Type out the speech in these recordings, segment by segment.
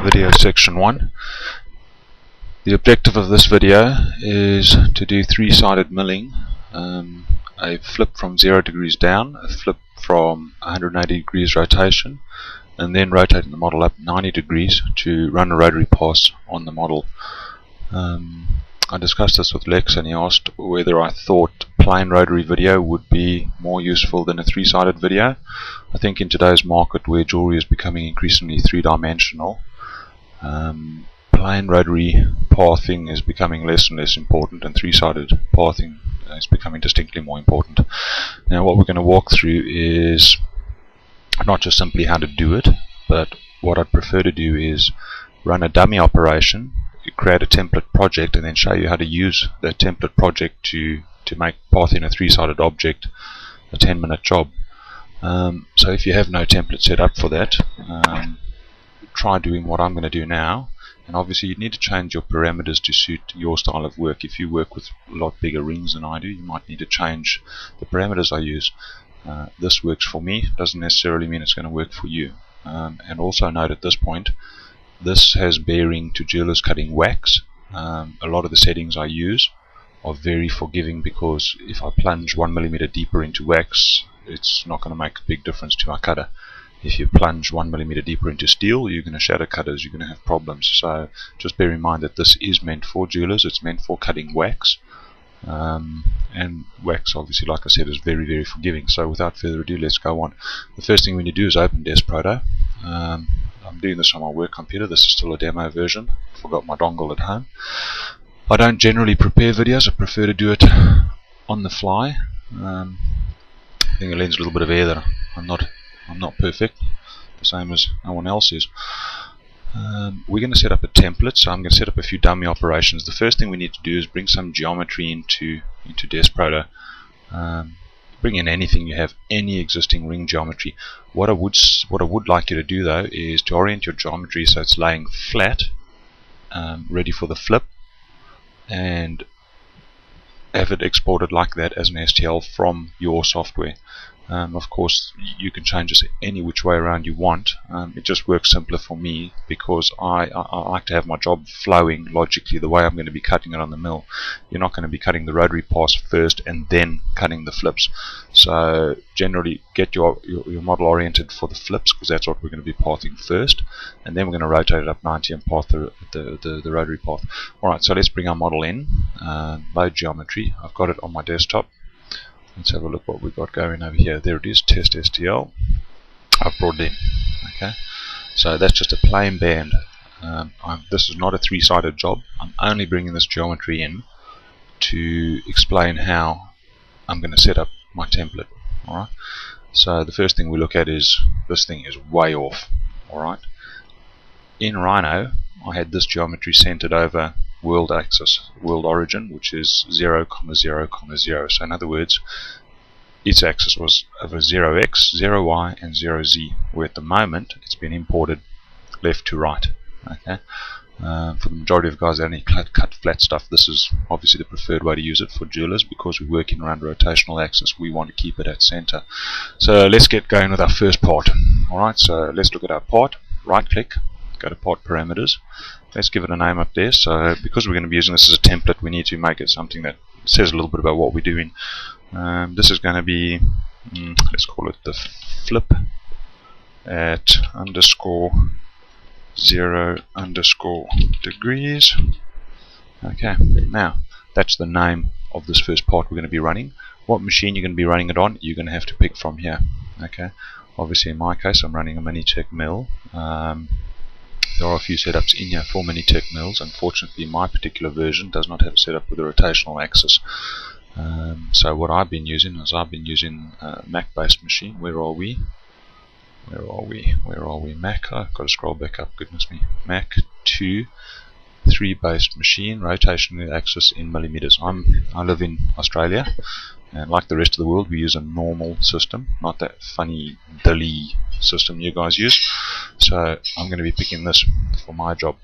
Video section 1. The objective of this video is to do three-sided milling, a flip from 0 degrees down, a flip from 180 degrees rotation, and then rotating the model up 90 degrees to run a rotary pass on the model. I discussed this with Lex and he asked whether I thought plain rotary video would be more useful than a three-sided video. I think in today's market where jewelry is becoming increasingly three-dimensional, plain rotary pathing is becoming less and less important, and three-sided pathing is becoming distinctly more important. Now what we're going to walk through is not just simply how to do it, but what I'd prefer to do is run a dummy operation, create a template project, and then show you how to use that template project to make pathing a three-sided object a 10-minute job. So if you have no template set up for that, try doing what I'm going to do now. And obviously you need to change your parameters to suit your style of work. If you work with a lot bigger rings than I do, you might need to change the parameters I use. This works for me, doesn't necessarily mean it's going to work for you. And also note at this point, this has bearing to jewelers cutting wax. A lot of the settings I use are very forgiving, because if I plunge 1 millimeter deeper into wax, it's not going to make a big difference to my cutter. If you plunge 1 millimeter deeper into steel, you're going to shatter cutters, you're going to have problems. So just bear in mind that this is meant for jewelers, it's meant for cutting wax. And wax, obviously, like I said, is very, very forgiving. So without further ado, let's go on. The first thing we need to do is open DeskProto. I'm doing this on my work computer. This is still a demo version. I forgot my dongle at home. I don't generally prepare videos. I prefer to do it on the fly. I think it lends a little bit of air that I'm not perfect, the same as no one else is. We're going to set up a template, so I'm going to set up a few dummy operations. The first thing we need to do is bring some geometry into DeskProto. Bring in anything you have, any existing ring geometry. What I would like you to do though is to orient your geometry so it's laying flat, ready for the flip, and have it exported like that as an STL from your software. Of course, you can change this any which way around you want. It just works simpler for me because I like to have my job flowing logically the way I'm going to be cutting it on the mill. You're not going to be cutting the rotary pass first and then cutting the flips. So generally get your model oriented for the flips, because that's what we're going to be pathing first, and then we're going to rotate it up 90 and path the rotary path. Alright, so let's bring our model in, load geometry. I've got it on my desktop. Let's have a look what we've got going over here. There it is, test STL. I've brought it in. Okay, so that's just a plain band. This is not a three-sided job. I'm only bringing this geometry in to explain how I'm going to set up my template. Alright, so the first thing we look at is this thing is way off. Alright, in Rhino I had this geometry centered over world axis, world origin, which is 0, 0, 0. So in other words, its axis was over 0x, 0y, and 0z, where at the moment it's been imported left to right. Okay, for the majority of guys that only cut flat stuff, this is obviously the preferred way to use it for jewelers, because we're working around a rotational axis. We want to keep it at center. So let's get going with our first part. Alright, so let's look at our part. Right click, go to part parameters. Let's give it a name up there. So because we're going to be using this as a template, we need to make it something that says a little bit about what we're doing. This is going to be, let's call it the flip at _0_ degrees. Okay, now that's the name of this first part we're going to be running. What machine you're going to be running it on, you're going to have to pick from here. Okay, obviously in my case I'm running a Minitech mill. There are a few setups in here for Minitech mills. Unfortunately, my particular version does not have a setup with a rotational axis. So what I've been using is a Mac-based machine. Where are we? Mac. I've got to scroll back up. Goodness me. Mac 2 3-based machine, rotational axis in millimeters. I live in Australia, and like the rest of the world, we use a normal system, not that funny dilly system you guys use. So I'm going to be picking this for my job.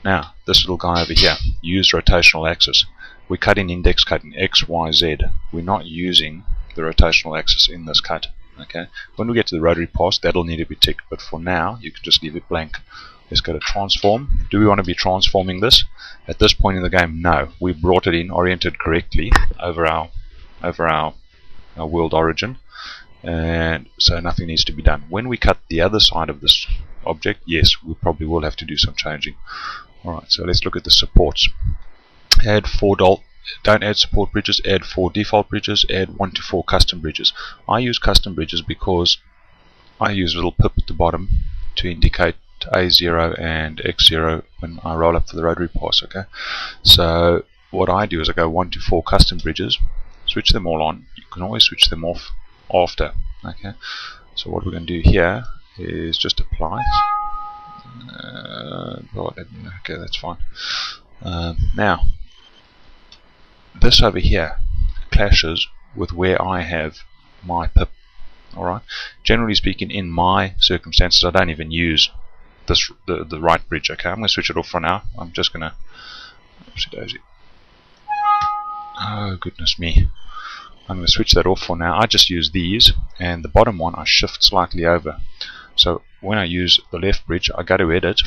Now this little guy over here, use rotational axis. We're cutting index cutting X, Y, Z. We're not using the rotational axis in this cut. Okay, when we get to the rotary pass, that'll need to be ticked, but for now you can just leave it blank. Let's go to transform. Do we want to be transforming this? At this point in the game, no. We brought it in oriented correctly over our world origin, and so nothing needs to be done. When we cut the other side of this object, yes, we probably will have to do some changing. Alright, so let's look at the supports. Add 4 don't add support bridges, add 4 default bridges, add 1 to 4 custom bridges. I use custom bridges because I use a little pip at the bottom to indicate A0 and X0 when I roll up for the rotary pass. Okay, so what I do is I go 1 to 4 custom bridges, switch them all on. You can always switch them off after. Okay, so what we're going to do here is just apply. Okay, that's fine. Now, this over here clashes with where I have my pip. Alright. Generally speaking, in my circumstances, I don't even use this the right bridge. Okay, I'm going to switch it off for now. I'm just going to. Oopsie daisy. Oh goodness me! I'm going to switch that off for now. I just use these, and the bottom one I shift slightly over. So when I use the left bridge, I go to edit,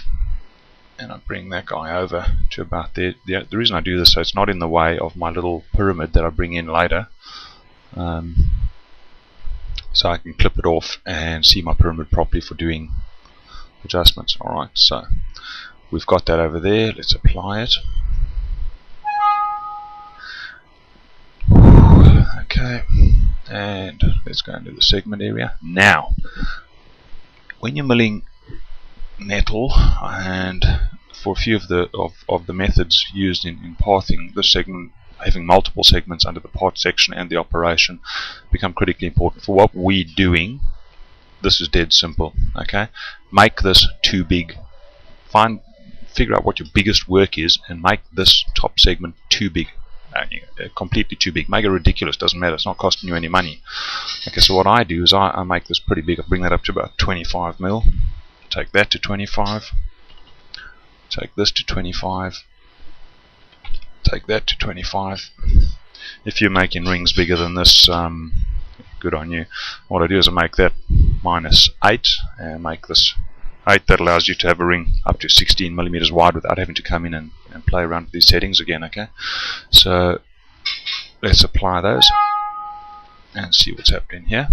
and I bring that guy over to about there. The reason I do this so it's not in the way of my little pyramid that I bring in later. So I can clip it off and see my pyramid properly for doing adjustments. Alright, so we've got that over there. Let's apply it. Okay, and let's go into the segment area. Now, when you're milling metal, and for a few of the methods used in pathing, this segment, having multiple segments under the part section and the operation, become critically important. For what we're doing, this is dead simple. Okay, make this too big. Figure out what your biggest work is and make this top segment too big, completely too big. Make it ridiculous. Doesn't matter. It's not costing you any money. Okay, so what I do is I make this pretty big. I bring that up to about 25 mil. Take that to 25. Take this to 25. Take that to 25. If you're making rings bigger than this, good on you. What I do is I make that -8 and make this 8. That allows you to have a ring up to 16 millimeters wide without having to come in and play around with these settings again. Okay, so let's apply those and see what's happening here.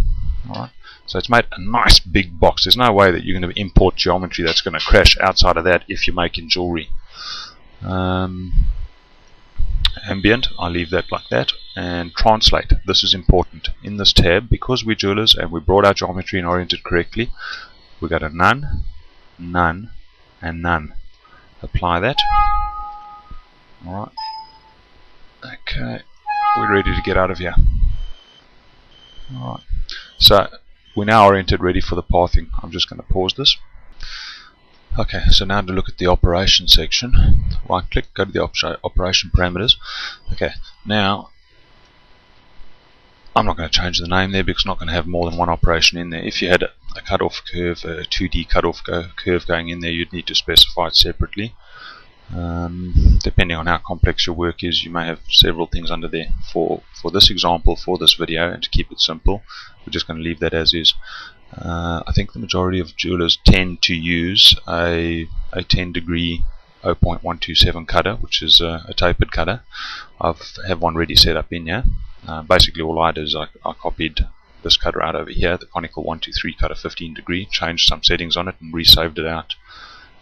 Alright, so it's made a nice big box. There's no way that you're going to import geometry that's going to crash outside of that if you're making jewelry. Ambient, I leave that like that. And translate, this is important. In this tab, because we're jewelers and we brought our geometry and oriented correctly, we go to none, none, and none. Apply that. Alright. Okay, we're ready to get out of here. Alright, so we're now oriented, ready for the pathing. I'm just going to pause this. Okay, so now to look at the operation section. Right click, go to the operation parameters. Okay, now I'm not going to change the name there because I'm not going to have more than one operation in there. If you had a cutoff curve, a 2D cutoff curve going in there, you'd need to specify it separately. Depending on how complex your work is, you may have several things under there. For this example, for this video, and to keep it simple, we're just going to leave that as is. I think the majority of jewelers tend to use a 10 degree 0.127 cutter, which is a tapered cutter. I have one ready set up in here. Basically all I did is I copied this cutter out over here, the conical 123 cutter 15 degree, changed some settings on it and resaved it out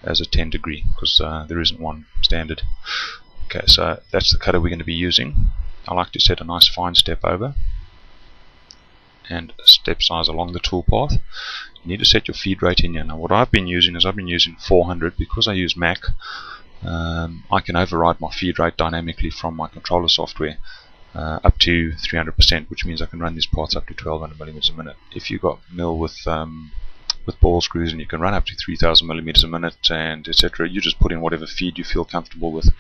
as a 10 degree because there isn't one standard. Okay, so that's the cutter we're going to be using. I like to set a nice fine step over and a step size along the toolpath. You need to set your feed rate in here. Now what I've been using is 400 because I use Mac. I can override my feed rate dynamically from my controller software up to 300%, which means I can run these parts up to 1200 millimeters a minute. If you've got mill with ball screws and you can run up to 3000 millimeters a minute and etc., you just put in whatever feed you feel comfortable with,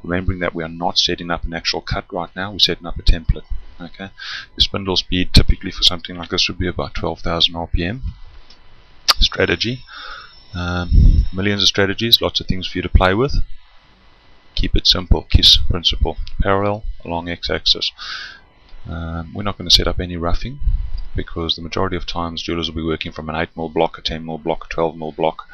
remembering that we are not setting up an actual cut right now, we're setting up a template. Okay, the spindle speed typically for something like this would be about 12,000 RPM. Strategy, millions of strategies, lots of things for you to play with. Keep it simple, KISS principle, parallel along x-axis. We're not going to set up any roughing because the majority of times jewelers will be working from an 8mm block, a 10mm block, a 12mm block,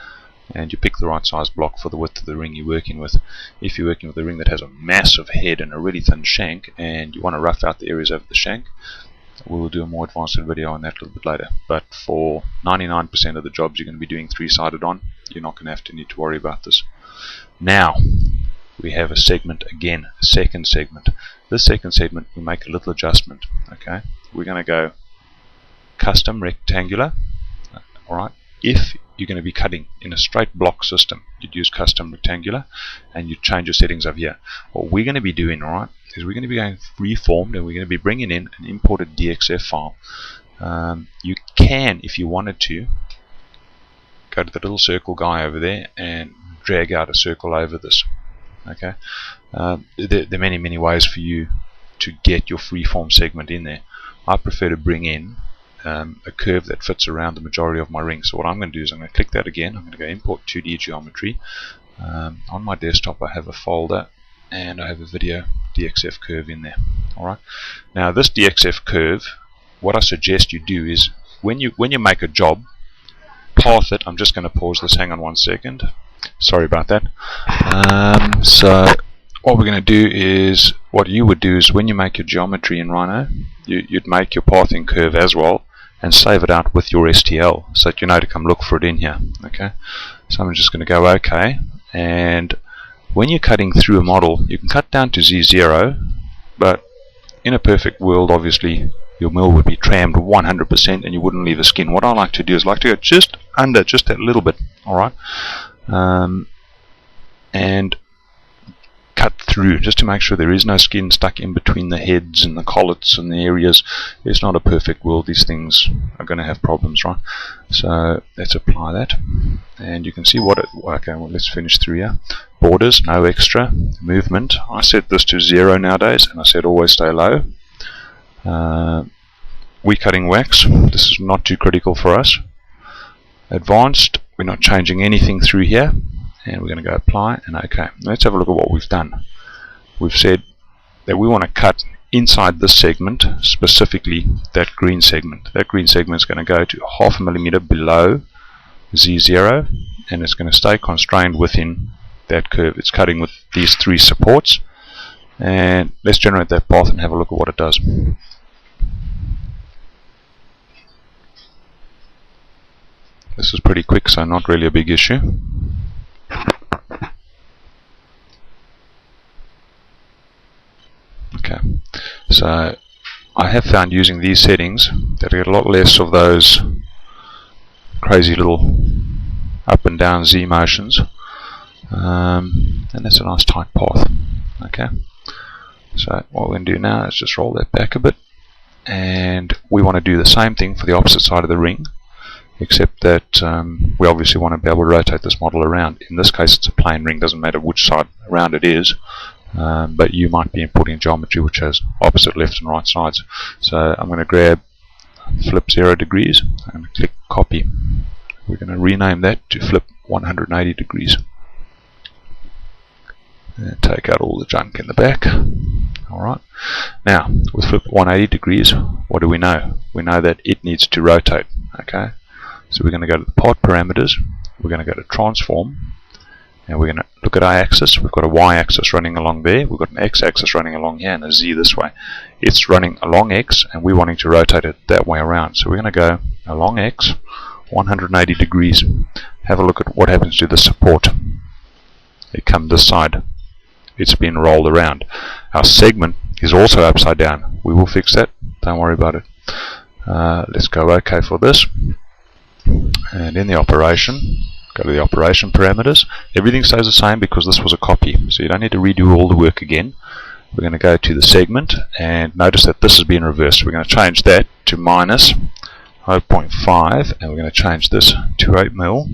and you pick the right size block for the width of the ring you're working with. If you're working with a ring that has a massive head and a really thin shank and you want to rough out the areas over the shank, we will do a more advanced video on that a little bit later. But for 99% of the jobs you're going to be doing three-sided on, you're not going to need to worry about this. Now we have a segment again, a second segment. This second segment we make a little adjustment. Okay, we're going to go custom rectangular. Alright, if you're going to be cutting in a straight block system, you'd use custom rectangular and you'd change your settings over here. What we're going to be doing, alright, is we're going to be going freeformed and we're going to be bringing in an imported Dxf file. You can, if you wanted to, go to the little circle guy over there and drag out a circle over this. Okay, there are many ways for you to get your freeform segment in there. I prefer to bring in a curve that fits around the majority of my ring. So what I'm going to do is I'm going to click that again. I'm going to go import 2D geometry. On my desktop I have a folder and I have a video Dxf Curve in there. Alright, now this Dxf Curve, what I suggest you do is when you make a job, path it. I'm just going to pause this, hang on 1 second, sorry about that. So what we're going to do is, what you would do is when you make your geometry in Rhino, you'd make your pathing curve as well and save it out with your STL so that you know to come look for it in here. Okay, so I'm just going to go OK, and when you're cutting through a model you can cut down to Z0, but in a perfect world obviously your mill would be trammed 100% and you wouldn't leave a skin. What I like to do is like to go just under, just that little bit, alright, and cut through just to make sure there is no skin stuck in between the heads and the collets and the areas. It's not a perfect world, these things are going to have problems, right? So let's apply that and you can see what it, okay, well, let's finish through here. Borders, no extra. Movement, I set this to 0 nowadays and I said always stay low. We cutting wax, this is not too critical for us. Advanced, we're not changing anything through here, and we're going to go apply and OK. Let's have a look at what we've done. We've said that we want to cut inside this segment, specifically that green segment. That green segment is going to go to 0.5 millimeter below Z0 and it's going to stay constrained within that curve. It's cutting with these 3 supports, and let's generate that path and have a look at what it does. This is pretty quick, so not really a big issue. Okay, so I have found using these settings that I get a lot less of those crazy little up and down Z motions, and that's a nice tight path. Okay, so what we're going to do now is just roll that back a bit, and we want to do the same thing for the opposite side of the ring, except that we obviously want to be able to rotate this model around. In this case it's a plain ring, doesn't matter which side around it is, but you might be importing geometry which has opposite left and right sides. So I'm going to grab flip 0 degrees and click copy. We're going to rename that to flip 180 degrees and take out all the junk in the back. Alright, now with flip 180 degrees, what do we know? We know that it needs to rotate. Okay, so we're going to go to the part parameters, we're going to go to transform, and we're going to look at our axis. We've got a y-axis running along there, we've got an x-axis running along here, and a z this way. It's running along x and we're wanting to rotate it that way around, so we're going to go along x 180 degrees. Have a look at what happens to the support. It comes this side, it's been rolled around. Our segment is also upside down. We will fix that, don't worry about it. Let's go OK for this, and in the operation, go to the operation parameters. Everything stays the same because this was a copy, so you don't need to redo all the work again. We're going to go to the segment and notice that this has been reversed. We're going to change that to minus 0.5 and we're going to change this to 8 mil,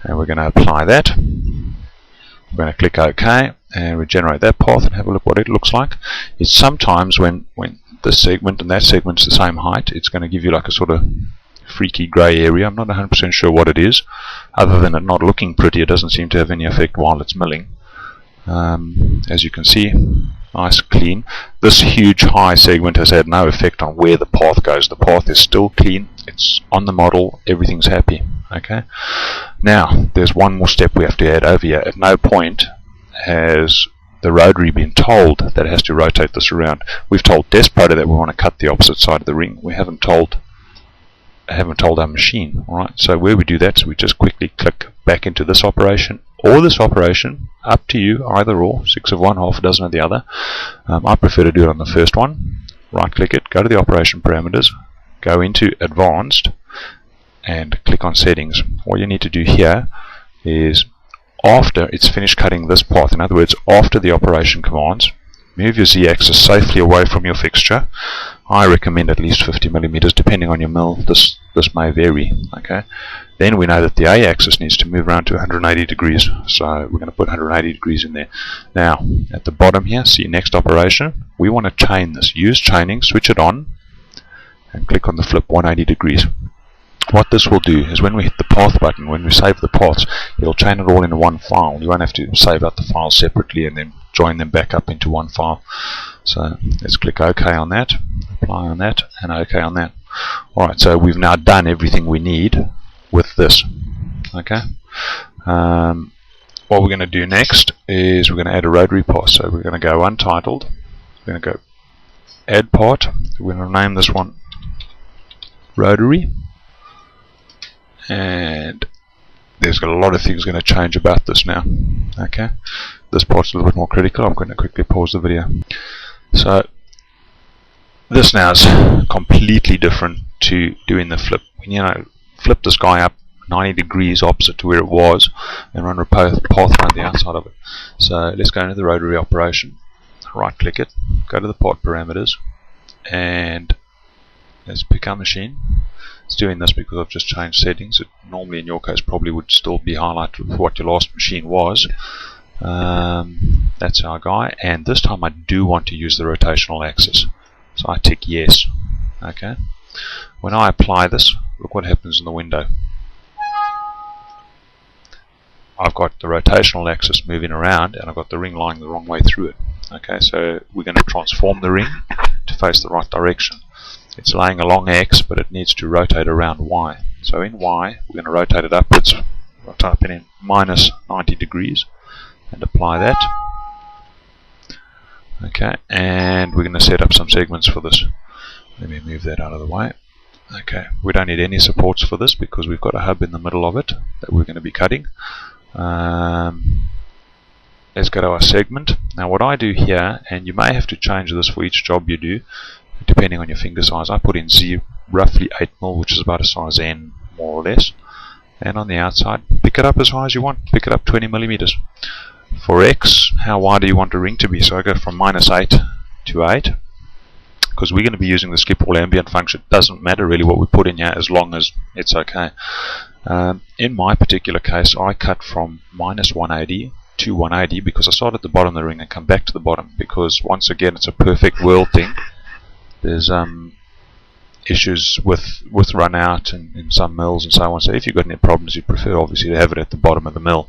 and we're going to apply that. We're going to click OK and we generate that path and have a look what it looks like. It's sometimes when this segment and that segment's the same height, it's going to give you like a sort of freaky grey area. I'm not 100% sure what it is. Other than it not looking pretty, it doesn't seem to have any effect while it's milling. As you can see, nice clean. This huge high segment has had no effect on where the path goes. The path is still clean, it's on the model, everything's happy. Okay. Now there's one more step we have to add over here. At no point has the rotary been told that it has to rotate this around. We've told DeskProto that we want to cut the opposite side of the ring. We haven't told our machine. Alright, so where we do that is we just quickly click back into this operation or this operation, up to you, either or, 6 of one, half a dozen of the other. I prefer to do it on the first one. Right click it, go to the operation parameters, go into advanced and click on settings. What you need to do here is, after it's finished cutting this path, in other words after the operation commands, move your z-axis safely away from your fixture. I recommend at least 50 millimeters, depending on your mill. This may vary. Okay. Then we know that the A-axis needs to move around to 180 degrees, so we're going to put 180 degrees in there. Now at the bottom here, see next operation, we want to chain this. Use chaining, switch it on, and click on the flip 180 degrees. What this will do is when we hit the path button, when we save the paths, it'll chain it all into one file. You won't have to save out the files separately and then join them back up into one file. So let's click OK on that, apply on that, and OK on that. Alright, so we've now done everything we need with this. Okay. What we're going to do next is we're going to add a rotary pot. So we're going to go Untitled, we're going to go Add Pot, we're going to name this one Rotary. And there's got a lot of things going to change about this now. Okay, this part's a little bit more critical. I'm going to quickly pause the video. So this now is completely different to doing the flip. You know, flip this guy up 90 degrees opposite to where it was and run a path around the outside of it. So let's go into the rotary operation, right click it, go to the part parameters, and let's pick our machine. It's doing this because I've just changed settings. It normally in your case probably would still be highlighted for what your last machine was. That's our guy, and this time I do want to use the rotational axis, so I tick yes. Okay. When I apply this, look what happens in the window. I've got the rotational axis moving around and I've got the ring lying the wrong way through it. Okay, so we're going to transform the ring to face the right direction. It's laying along X, but it needs to rotate around Y. So in Y, we're going to rotate it upwards. I'll type in minus 90 degrees and apply that. Okay, and we're going to set up some segments for this. Let me move that out of the way. Okay, we don't need any supports for this because we've got a hub in the middle of it that we're going to be cutting. Let's go to our segment. Now what I do here, and you may have to change this for each job you do, depending on your finger size. I put in Z roughly 8mm, which is about a size N more or less. And on the outside, pick it up as high as you want. Pick it up 20 millimeters. For X, how wide do you want the ring to be? So I go from -8 to 8, because we're going to be using the skip all ambient function. It doesn't matter really what we put in here as long as it's okay. In my particular case, I cut from -180 to 180 because I start at the bottom of the ring and come back to the bottom, because once again it's a perfect world thing. There's issues with run out in some mills and so on, so if you've got any problems, you prefer obviously to have it at the bottom of the mill.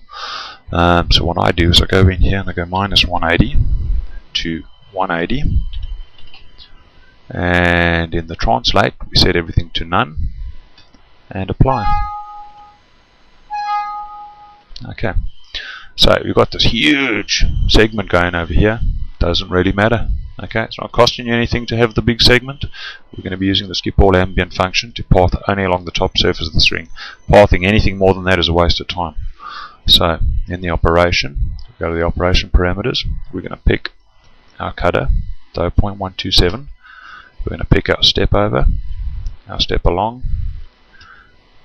So what I do is I go in here and I go -180 to 180, and in the translate we set everything to none and apply. Okay, so we've got this huge segment going over here. Doesn't really matter. Okay, it's not costing you anything to have the big segment. We're going to be using the skip all ambient function to path only along the top surface of the string. Pathing anything more than that is a waste of time. So in the operation, go to the operation parameters. We're going to pick our cutter, 0.127. We're going to pick our step over, our step along.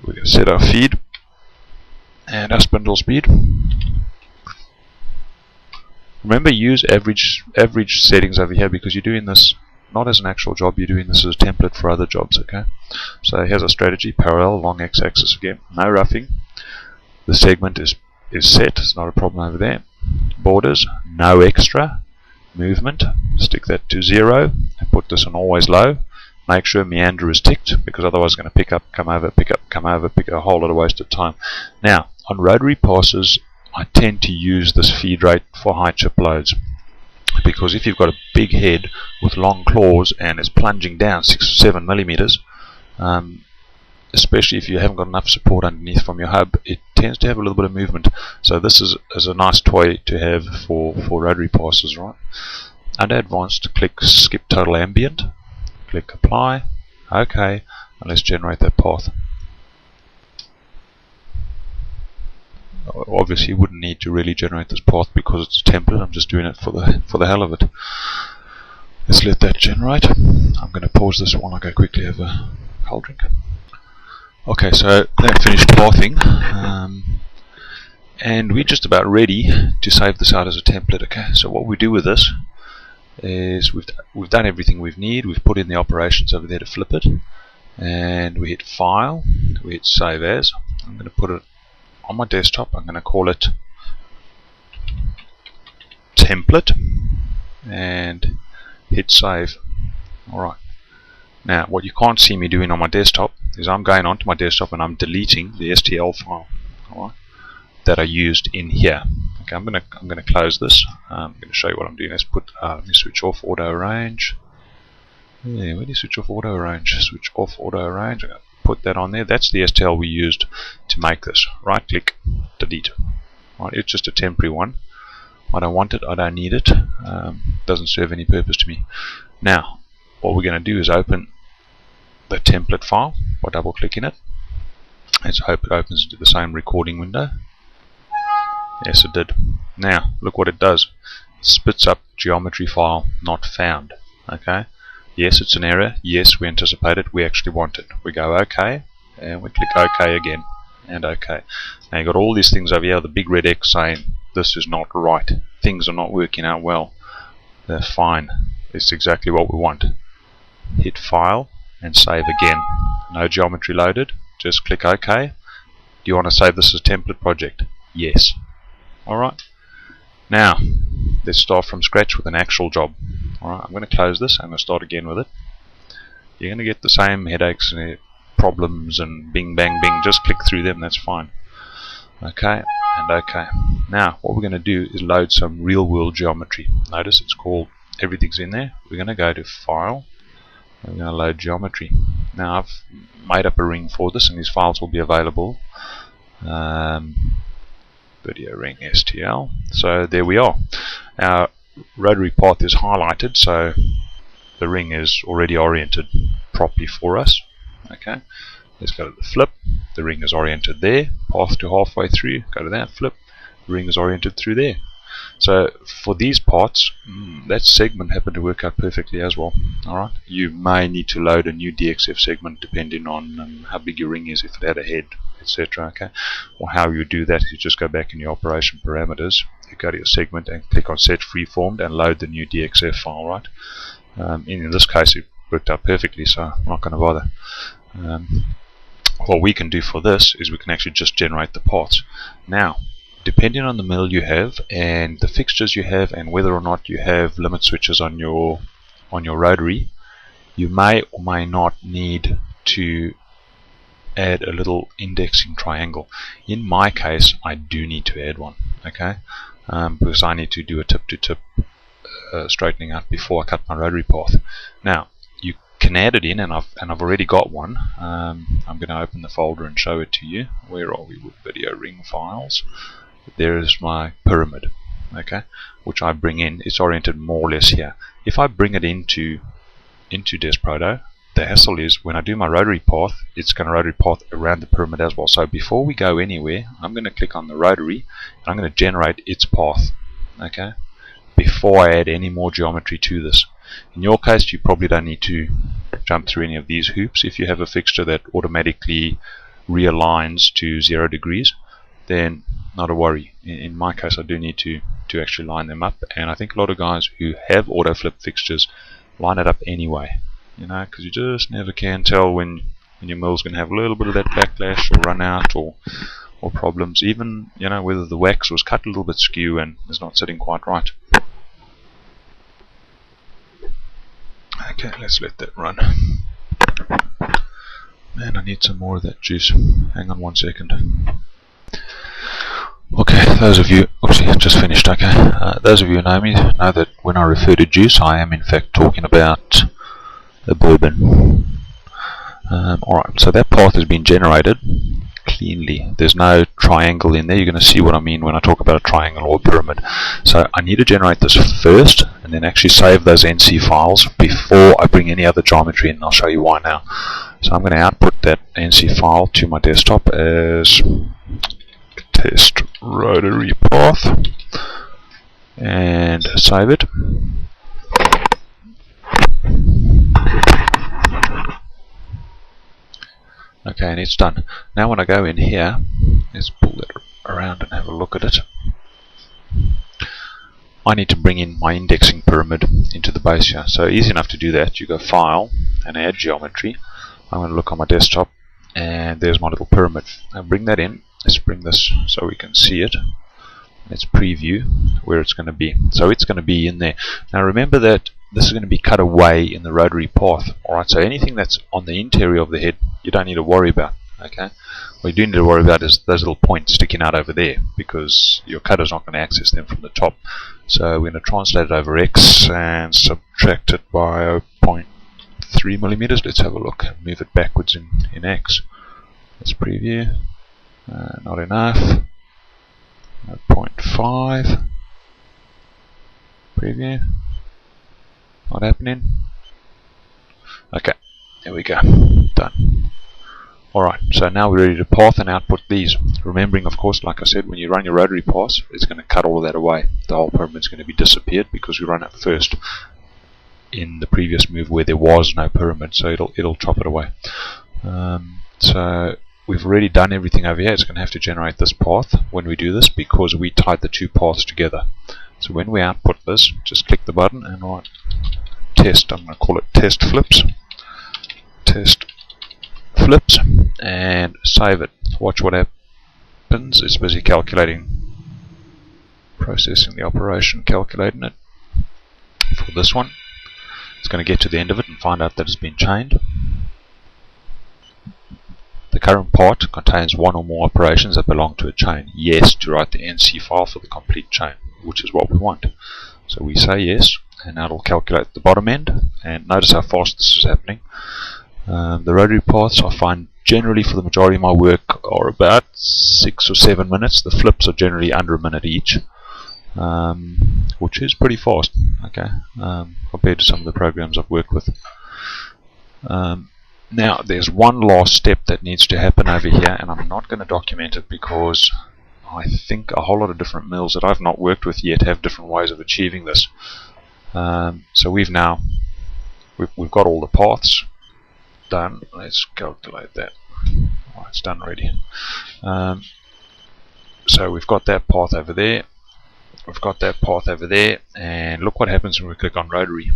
We're going to set our feed and our spindle speed. Remember, use average settings over here because you're doing this not as an actual job, you're doing this as a template for other jobs. Okay, so here's a strategy: parallel, long x-axis again, no roughing. The segment is set, it's not a problem over there. Borders, no extra movement. Stick that to 0 and put this on always low. Make sure meander is ticked, because otherwise it's going to pick up, come over, pick up, come over, pick a whole lot of wasted time. Now on rotary passes, I tend to use this feed rate for high chip loads, because if you've got a big head with long claws and it's plunging down 6 or 7 millimeters, especially if you haven't got enough support underneath from your hub, it tends to have a little bit of movement. So this is a nice toy to have for rotary passes, right? Under Advanced, click Skip Total Ambient, click Apply, OK, and let's generate that path. Obviously you wouldn't need to really generate this path because it's a template. I'm just doing it for the hell of it. Let's let that generate. I'm going to pause this while I go quickly have a cold drink. Okay, so that finished pathing, and we're just about ready to save this out as a template. Okay, so what we do with this is we've done everything we need. We've put in the operations over there to flip it, and we hit File, we hit Save As. I'm going to put it on my desktop. I'm going to call it Template, and hit Save. Alright. Now, what you can't see me doing on my desktop is I'm going onto my desktop and I'm deleting the Stl file, alright, that I used in here. Okay, I'm gonna close this. I'm gonna show you what I'm doing. Let's put let me switch off auto arrange. Yeah, where do you switch off auto arrange? Switch off auto arrange. I'm gonna put that on there. That's the STL we used to make this. Right click, delete. Right, it's just a temporary one. I don't want it, I don't need it. Doesn't serve any purpose to me. Now, what we're going to do is open the template file by double clicking it. Let's hope it opens into the same recording window. Yes, it did. Now, look what it does. It spits up geometry file not found. Okay. Yes, it's an error. Yes, we anticipate it. We actually want it. We go OK, and we click OK again, and OK. Now you've got all these things over here, the big red X saying this is not right. Things are not working out well. They're fine. It's exactly what we want. Hit File and Save again. No geometry loaded. Just click OK. Do you want to save this as a template project? Yes. Alright. Now, let's start from scratch with an actual job. Alright, I'm going to close this. I'm going to start again with it. You're going to get the same headaches and problems and bing bang bing. Just click through them. That's fine. Okay, and OK. Now, what we're going to do is load some real world geometry. Notice it's called, everything's in there. We're going to go to File. We're going to load geometry. Now I've made up a ring for this, and these files will be available. Video ring STL. So there we are. Our rotary path is highlighted, so the ring is already oriented properly for us. Okay. Let's go to the flip. The ring is oriented there. Path to halfway through. Go to that flip. The ring is oriented through there. So for these parts, that segment happened to work out perfectly as well. Alright, you may need to load a new DXF segment depending on how big your ring is, if it had a head, etc. Okay, or how you do that is you just go back in your operation parameters, you go to your segment and click on Set Freeformed and load the new DXF file. Right. In this case, it worked out perfectly, so I'm not going to bother. What we can do for this is we can actually just generate the parts. Now, depending on the mill you have and the fixtures you have and whether or not you have limit switches on your rotary, you may or may not need to add a little indexing triangle. In my case, I do need to add one, okay, because I need to do a tip-to-tip straightening out before I cut my rotary path. Now, you can add it in, and I've already got one. I'm going to open the folder and show it to you. Where are we with video ring files? There is my pyramid, okay, which I bring in. It's oriented more or less here. If I bring it into DeskProto, the hassle is when I do my rotary path, it's going to rotary path around the pyramid as well. So before we go anywhere, I'm going to click on the rotary and I'm going to generate its path, okay, before I add any more geometry to this. In your case, you probably don't need to jump through any of these hoops. If you have a fixture that automatically realigns to 0 degrees, then not a worry. In my case, I do need to actually line them up, and I think a lot of guys who have AutoFlip fixtures line it up anyway, you know, because you just never can tell when your mill's going to have a little bit of that backlash or run out or problems, even, you know, whether the wax was cut a little bit skew and is not sitting quite right. Okay, let's let that run. Man, I need some more of that juice. Hang on 1 second. Okay, those of you, oopsie, just finished, okay. Those of you who know me know that when I refer to juice, I am in fact talking about a bourbon. Alright, so that path has been generated cleanly. There's no triangle in there. You're going to see what I mean when I talk about a triangle or a pyramid. So I need to generate this first and then actually save those NC files before I bring any other geometry in, and I'll show you why now. So I'm going to output that NC file to my desktop as test rotary path and save it. Okay, and it's done. Now when I go in here, let's pull that around and have a look at it. I need to bring in my indexing pyramid into the base here. So easy enough to do that. You go File and Add Geometry. I'm going to look on my desktop and there's my little pyramid. I'll bring that in. Let's bring this so we can see it. Let's preview where it's going to be. So it's going to be in there. Now remember that this is going to be cut away in the rotary path. Alright, so anything that's on the interior of the head, you don't need to worry about. Okay, what you do need to worry about is those little points sticking out over there, because your cutter's not going to access them from the top. So we're going to translate it over X and subtract it by 0.3 millimeters. Let's have a look. Move it backwards in X. Let's preview. Not enough. 0.5. Preview. Not happening. Okay, there we go. Done. Alright, so now we're ready to path and output these. Remembering, of course, like I said, when you run your rotary path, it's going to cut all of that away. The whole pyramid's going to be disappeared because we run it first in the previous move where there was no pyramid, so it'll chop it away. So we've already done everything over here. It's going to have to generate this path when we do this because we tied the two paths together. So when we output this, just click the button and write test. I'm going to call it test flips. Test flips and save it. Watch what happens. It's busy calculating, processing the operation, calculating it for this one. It's going to get to the end of it and find out that it's been chained. The current part contains one or more operations that belong to a chain. Yes, to write the NC file for the complete chain, which is what we want. So we say yes, and now it'll calculate the bottom end. And notice how fast this is happening. The rotary paths I find generally for the majority of my work are about 6 or 7 minutes. The flips are generally under a minute each, which is pretty fast, okay, compared to some of the programs I've worked with. Now there's one last step that needs to happen over here, and I'm not going to document it because I think a whole lot of different mills that I've not worked with yet have different ways of achieving this. So we've got all the paths done. Let's calculate that. Oh, it's done already. So we've got that path over there. We've got that path over there, and look what happens when we click on rotary.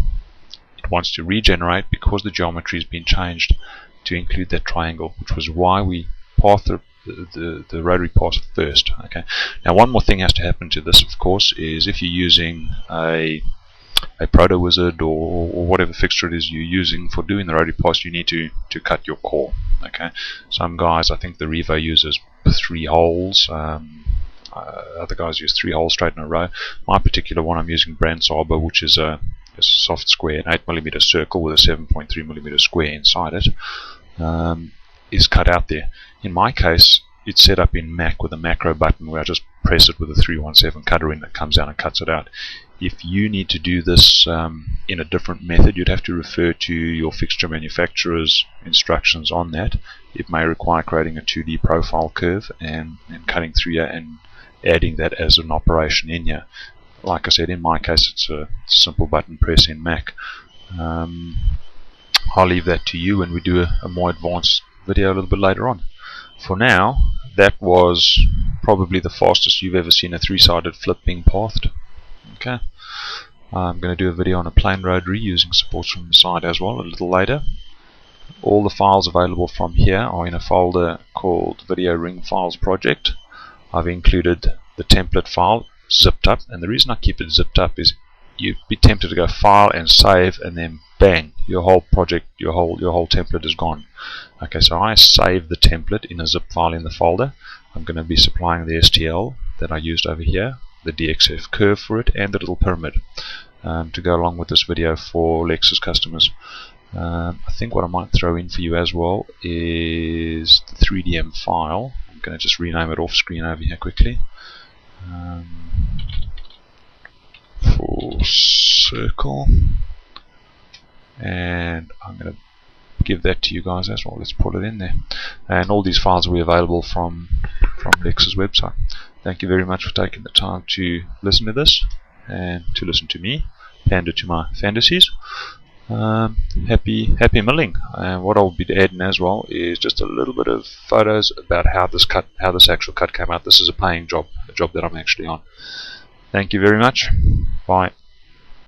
It wants to regenerate because the geometry has been changed to include that triangle, which was why we pathed the rotary path first. Okay. Now one more thing has to happen to this, of course, is if you're using a proto wizard or whatever fixture it is you're using for doing the rotary path, you need to cut your core. Okay. Some guys, I think the Revo uses 3 holes. Other guys use 3 holes straight in a row. My particular one, I'm using brand Saba, which is a soft square, an 8mm circle with a 7.3mm square inside it, is cut out there. In my case, it's set up in Mac with a macro button where I just press it with a 317 cutter in that comes down and cuts it out. If you need to do this in a different method, you'd have to refer to your fixture manufacturer's instructions on that. It may require creating a 2D profile curve and cutting through here and adding that as an operation in here. Like I said, in my case, it's a simple button press in Mac. I'll leave that to you when we do a more advanced video a little bit later on. For now, that was probably the fastest you've ever seen a 3-sided flip being pathed. Okay. I'm going to do a video on a plain rotary using supports from the side as well a little later. All the files available from here are in a folder called Video Ring Files Project. I've included the template file zipped up, and the reason I keep it zipped up is you'd be tempted to go file and save, and then bang, your whole project, your whole template is gone. Okay, so I save the template in a zip file in the folder. I'm going to be supplying the STL that I used over here, the Dxf Curve for it, and the little pyramid to go along with this video for Lexus customers. I think what I might throw in for you as well is the 3DM file. I'm going to just rename it off screen over here quickly. Full circle, and I'm going to give that to you guys as well. Let's put it in there, and all these files will be available from Lex's website. Thank you very much for taking the time to listen to this and to listen to me pander to my fantasies. Happy milling. And what I'll be adding as well is just a little bit of photos about how this actual cut came out. This is a paying job, a job that I'm actually on. Thank you very much. Bye.